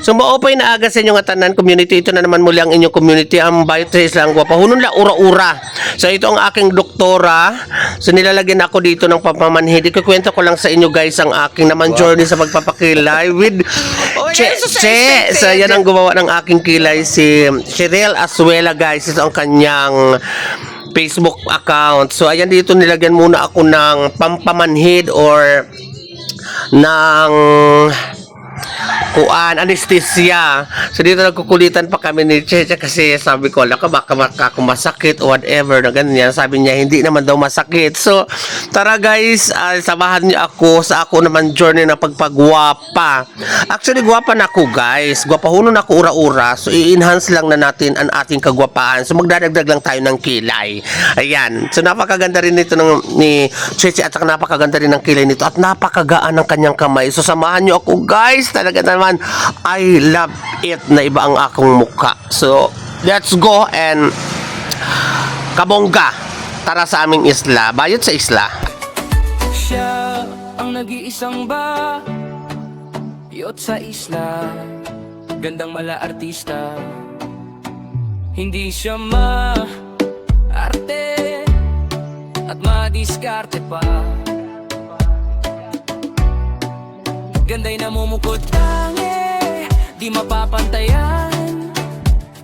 So maopay na aga sa inyong tanan community. Ito na naman muli ang inyong community. Ang biotrace lang gwapahunon la ura-ura. So ito ang aking doktora. So nilalagyan ako dito ng papamanhid. Ikukwento ko lang sa inyo guys ang aking naman journey sa pagpapakilay with Che. So yan ang gumawa ng aking kilay, si Cheryl Asuela guys. Ito ang kanyang Facebook account. So ayan, dito nilagyan muna ako ng pampamanhid or ng anesthesia. So dito nagkukulitan pa kami ni Cheche kasi sabi ko, laka baka masakit o whatever na ganyan. Sabi niya hindi naman daw masakit. So tara guys, samahan niyo ako sa ako naman journey na pagpagwapa. Actually gwapa na ako guys, gwapahunon ako ura-ura. So i-enhance lang na natin ang ating kagwapaan. So magdadagdag lang tayo ng kilay. Ayan, so napakaganda rin nito ni Cheche at saka napakaganda rin ng kilay nito at napakagaan ng kanyang kamay. So samahan niyo ako guys, talaga naman I love it na iba ang akong mukha. So let's go and kabongga, tara sa aming isla, bayot sa isla. Siya ang nag-iisang bayot sa isla, gandang mala artista. Hindi siya ma-arte at madiskarte pa. Ganda'y namumukod tangi, di mapapantayan.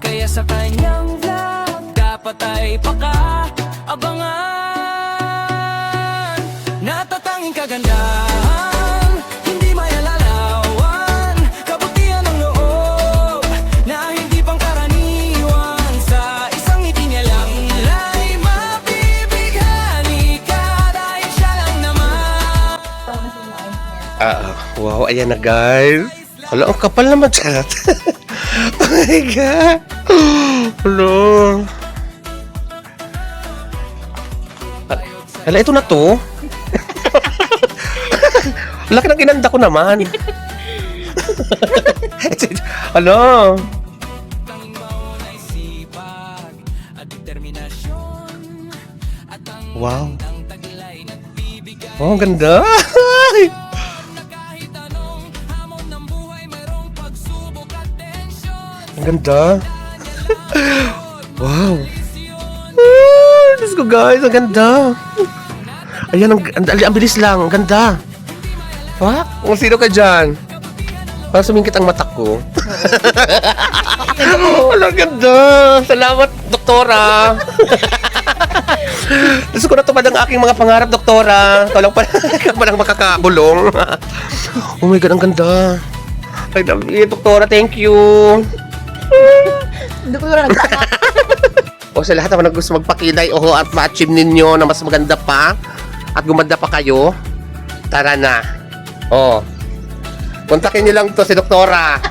Kaya sa kanyang vlog, dapat ay paka-abangan. Natatanging kagandahan, hindi may alalawan. Kabutihan ng loob, na hindi pangkaraniwan. Sa isang ngiti niya lang ay mabibighani ka. Dahil siya lang naman. Wow, ayan na guys. Hala, ang kapal naman chat. Oh my God. Hello. Hala, ito na to. Laki ng ginanda ko naman. Hello. Wow. Oh, ang ganda. Ang ganda. Wow. Let's go guys, ang ganda. Ayan, ang bilis lang, ang ganda. Fuck, kung sino ka dyan? Parang sumingkit ang mata ko. Ang ganda. Salamat, doktora. Gusto ko na tupad ang aking mga pangarap, doktora. Ikaw lang makakabulong. Oh my God, ang ganda. I love you, doktora. Thank you. Hindi ko na nagsaka. O sa lahat naman na gusto magpakilay at ma-achieve ninyo na mas maganda pa at gumanda pa kayo, tara na. Kontakin nyo lang to si doktora.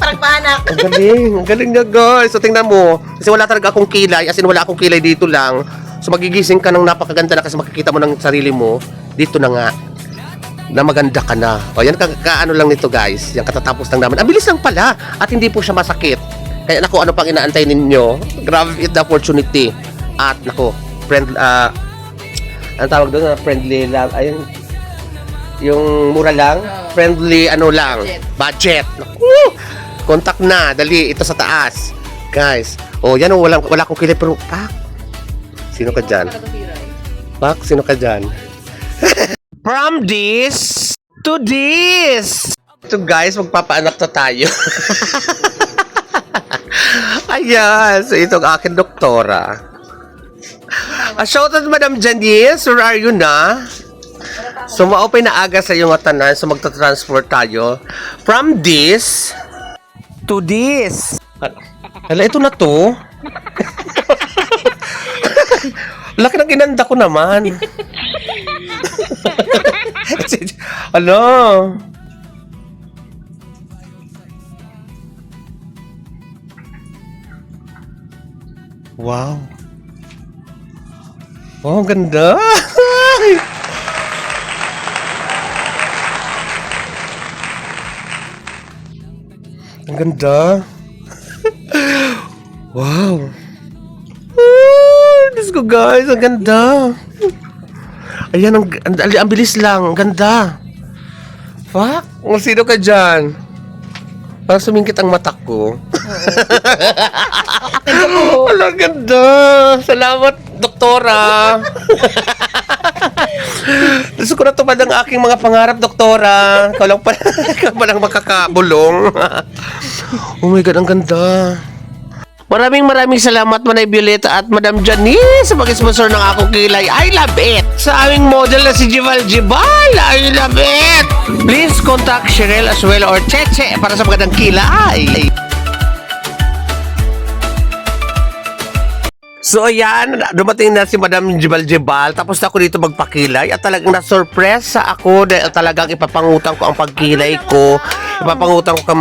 Parang panak. Ang galing na guys. So tingnan mo, kasi wala talaga akong kilay, as in wala akong kilay dito lang. So magigising ka ng napakaganda na kasi makikita mo ng sarili mo, dito na nga, na maganda ka na. O yan, kaano lang nito guys, yung katatapos lang naman. Ang bilis lang pala at hindi po siya masakit. Kaya naku, ano pang inaantay ninyo? Grab it the opportunity. At naku, ang tawag doon, friendly lang. Ayun, yung mura lang, friendly ano lang, budget. Naku, contact na, dali, ito sa taas. Guys, yan wala akong kilay pero, sino ka dyan? Sino ka dyan? From this to this. So guys, magpapaanak na tayo. Ayan, so itong aking doktora. Shout out Madam Janice, where are you na? So maopay na aga sa iyong tanan, so magta-transfer tayo from this to this. Hala, ito na to. Laki ng ginanda ko naman. Ano? Wow. Oh, ang ganda. Ang ganda. Wow. Diyos ko guys, ang ganda. Ayan, ang bilis lang, ang ganda. Fuck, sino ka dyan? Parang sumingkit ang mata ko. Thank you po. Ang ganda. Salamat, doktora. Gusto ko na tupad ang aking mga pangarap, doktora. Ikaw lang makakabulong. Oh my God, ang ganda. Maraming salamat, Manay Violeta at Madam Janice sa pag-sponsor ng akong kilay. I love it! Sa aming model na si Jibal Jibal. I love it! Please contact Cheryl as well or Cheche para sa magandang kilay. So ayan, dumating na si Madam Jibal Jibal, tapos na ako dito magpakilay at talagang na-surpresa ako dahil talagang ipapangutang ko ang pagkilay ko. Ipapangutang ko kay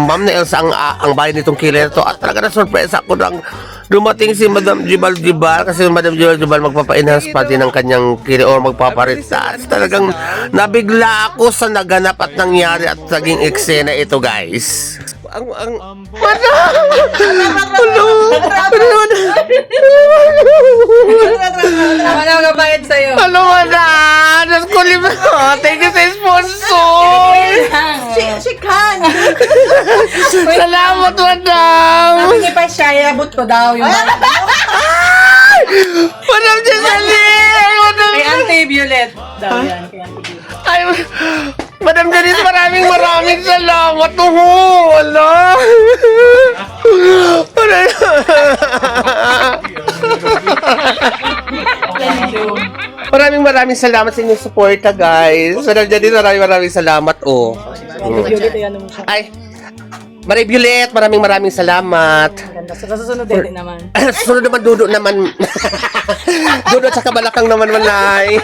Ma'am na Elsa ang bayan nitong kilay na to at talagang na-surpresa ako nang dumating si Madam Jibal Jibal kasi Madam Jibal Jibal magpapa-enhance pa din ng kanyang kilay or magpaparitas. Talagang nabigla ako sa naganap at nangyari at naging eksena ito, guys. Tama na magbayad sa'yo. Ano ba na? Diyos ko, thank you sa sponsor. Si Khan. Salamat, madam. Hindi pa siya, abot ko daw yung Madam Giselle. Kay Auntie Violet daw yan. Kay Auntie Violet. Ay, Madam Janice, maraming salamat. Wala. Maraming salamat sa inyong suporta, guys. Madam Janice, maraming salamat. Violet, ayan mo siya. Ay, Maray Violet, maraming salamat. Ganda. Sa susunod din naman. Susunod naman, Dudo naman. Dudo at saka Balakang naman, Manay.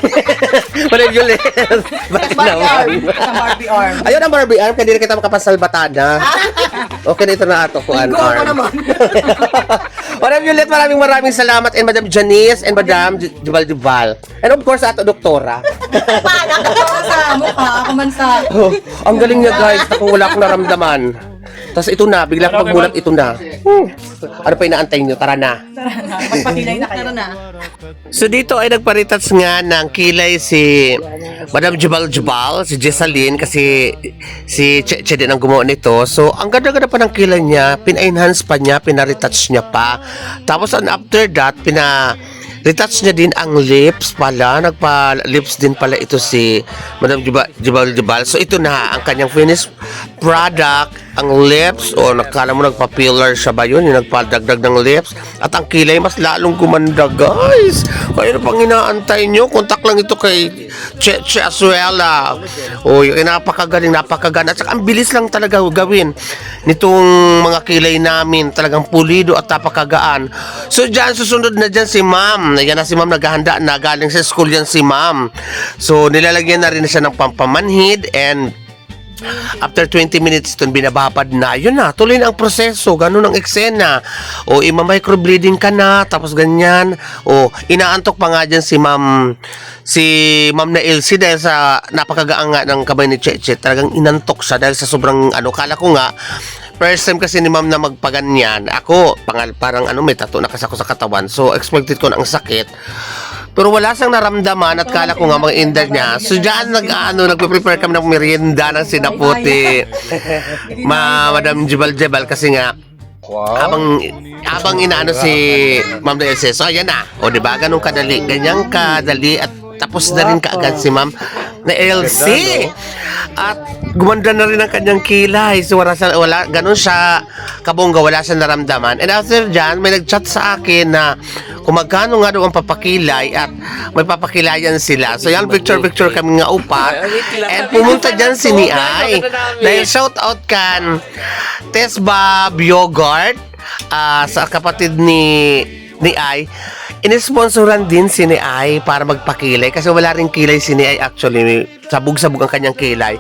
Maray Violet. Bakit naman? Sa Barbie arm. Ayun ang Barbie arm, kaya di kita makapasalbatada. Okay na ito na ato ko, an Go ako arm. naman. Madam Violet, maraming salamat. And Madam Janice and Madam Jibal. And of course, ato doktora. Ako sa mukha, ako man sa... Oh, ang galing niya, guys. Ako wala akong naramdaman. Tapos ito na, bigla ko magmulat, ito na. Ano pa inaantay nyo? Tara na. Magpakilay na kayo. Tara na. So dito ay nagparitats nga ng kilay si Madam Jibal Jibal, si Jessalyn, kasi si Cheche din ang gumawa nito. So ang ganda-ganda pa ng kilay niya, pina-enhance pa niya, pina-retouch niya pa. Tapos after that, retouch niya din ang lips pala. Nagpa-lips din pala ito si Madam Jibal Jibal. So ito na ang kanyang finished product. Ang lips, o nakala mo nagpa-filler siya ba yun? Yung nagpadagdag ng lips. At ang kilay mas lalong gumanda, guys. Kaya na pang inaantay nyo. Kontak lang ito kay Cheche Asuela. O yung napakagaling, napakaganda. At saka ang bilis lang talaga gawin nitong mga kilay namin. Talagang pulido at napakagaan. So dyan, susunod na dyan si Ma'am. Yan na si Ma'am, naghahanda na. Galing sa school yan si Ma'am. So nilalagyan na rin siya ng pampamanhid and after 20 minutes ito binababad na. Yun na, tuloy na ang proseso. Ganun ang eksena. O ima-microbleeding ka na, tapos ganyan. O inaantok pa nga dyan si Ma'am na Elsie dahil sa napakagaan nga ng kamay ni Cheche. Talagang inantok siya dahil sa sobrang kala ko nga first time kasi ni Ma'am na magpaganyan. Ako, parang may tattoo na kasi ako sa katawan. So expected ko na ang sakit. Pero wala siyang naramdaman at kala ko nga mga indar niya. So dyan nagpe-prepare kami ng merienda ng sinaputi. Madam Jibal kasi nga habang inaano si Ma'am na Elsie. So ayan na. O diba, ganun kadali. Ganyang kadali at tapos na rin kaagad si Ma'am na Elsie. At gumanda na rin ang kanyang kilay. So wala ganun siya kabongga, wala siya naramdaman. And after dyan, may nag-chat sa akin na kung magkano nga daw ang papakilay at may papakilayan sila. So yan, picture kami nga upat. And pumunta dyan si Niay. Dahil shout out kan Tess Bob Yogurt sa kapatid ni Ay. Inisponsoran din si Niay para magpakilay kasi wala rin kilay si Niay actually. Sabog-sabog ang kanyang kilay.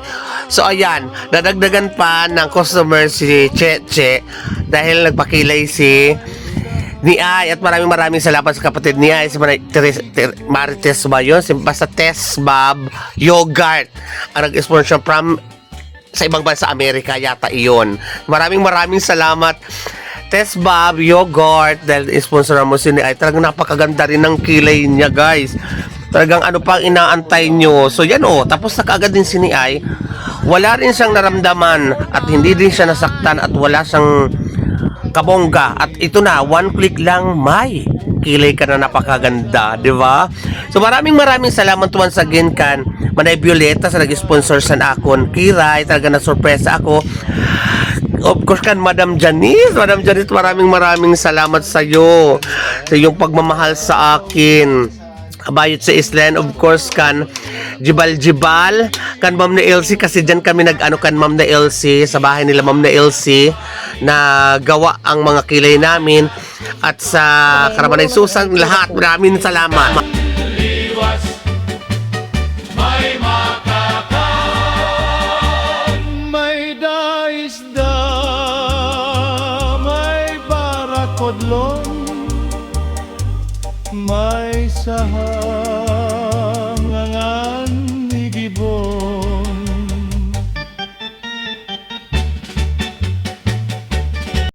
So ayan, nadagdagan pa ng customer si Cheche dahil nagpakilay si Niay at maraming salamat sa kapatid ni Ay si Marites ba yun? Basta Tess Bob Yogurt ang nag-sponsor from sa ibang bansa sa Amerika yata iyon. Maraming salamat Tess Bob Yogurt dahil sponsor mo si Niay. Talagang napakaganda rin ng kilay niya, guys. Talagang ano pang inaantay nyo. So yan tapos na kaagad din si Niay. Wala rin siyang naramdaman at hindi din siya nasaktan at wala siyang kabongga. At ito na, one click lang, may kilay ka na napakaganda, di ba? So maraming salamat once again kan Manay Violeta sa nag-sponsor sa akon. Kiray, talaga na sorpresa ako. Of course kan Madam Janice, maraming salamat sa iyo sa iyong pagmamahal sa akin. Bayot sa Island, of course kan Jibal kan Ma'am na Elsie, kasi dyan kami nag-ano kan Ma'am na Elsie, sa bahay nila Ma'am na Elsie, na gawa ang mga kilay namin. At sa Karamanay Susan, lahat maraming salamat. May daisda, may barakodlon, may saha.